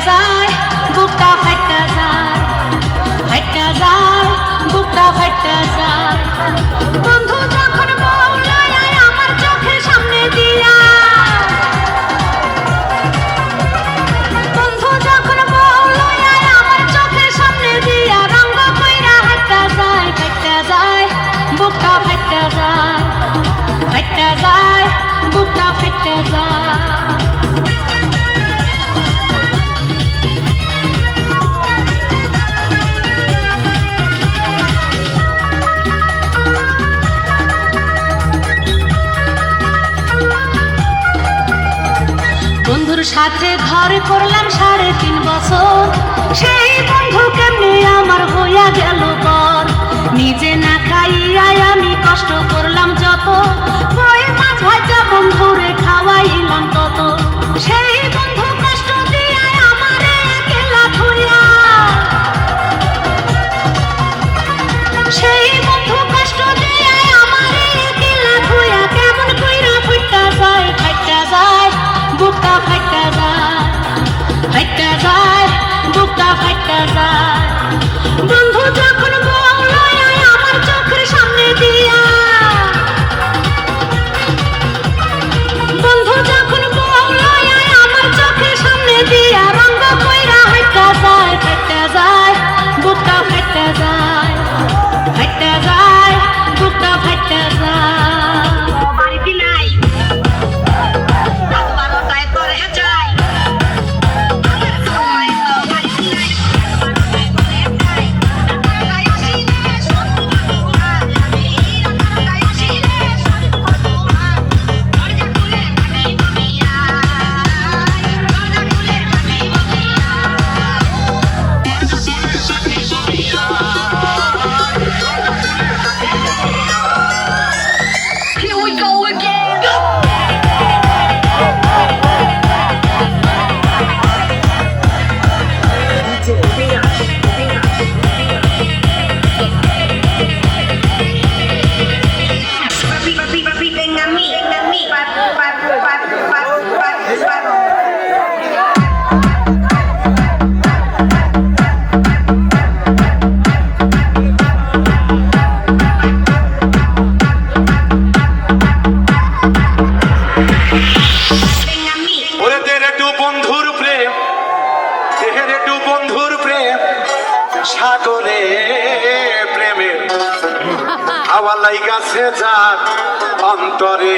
যায় বুকটা ফাইটা যায়, ফাইটা যায় বুকটা ফাইটা যায়। বন্ধু যখন বলল আমার চোখের সামনে দিয়া, বন্ধু যখন বলল আমার চোখের সামনে দিয়া, রঙ্গ কইরা হাইটা যায়, ফাইটা যায় বুকটা ফাইটা যায়, ফাইটা যায় বুকটা ফাইটা যায়। বন্ধুর সাথে ঘর করলাম 3.5 বছর, সেই বন্ধু কেমনে আমার হইয়া গেল পর। নিজে না খাইয়াই আমি কষ্ট করলাম যত, বই মাছ ভাজা বন্ধুরে খাওয়াইলাম তত। সেই বন্ধু কষ্ট দিয়া আমারে একলা থইয়া, সেই বন্ধু কষ্ট দিয়া আমারে একলা থইয়া, কেমন কইরা ফুইটা যায়, ফাইটা যায় বুকটা ফাইটা যায়, ফাইটা যায় বুকটা ফাইটা যায়। বন্ধু যখন বলল আমার চোখের সামনে দিয়া, বন্ধু যখন বলল আমার চোখের সামনে দিয়া, রঙ্গ কইরা হাইটা যায়, ফাইটা যায় বুকটা ফাইটা যায়, ফাইটা যায় বুকটা ফাইটা যায়। বাড়িতে নাই সাগরে প্রেমের হাওয়া লাইগাছে যার অন্তরে।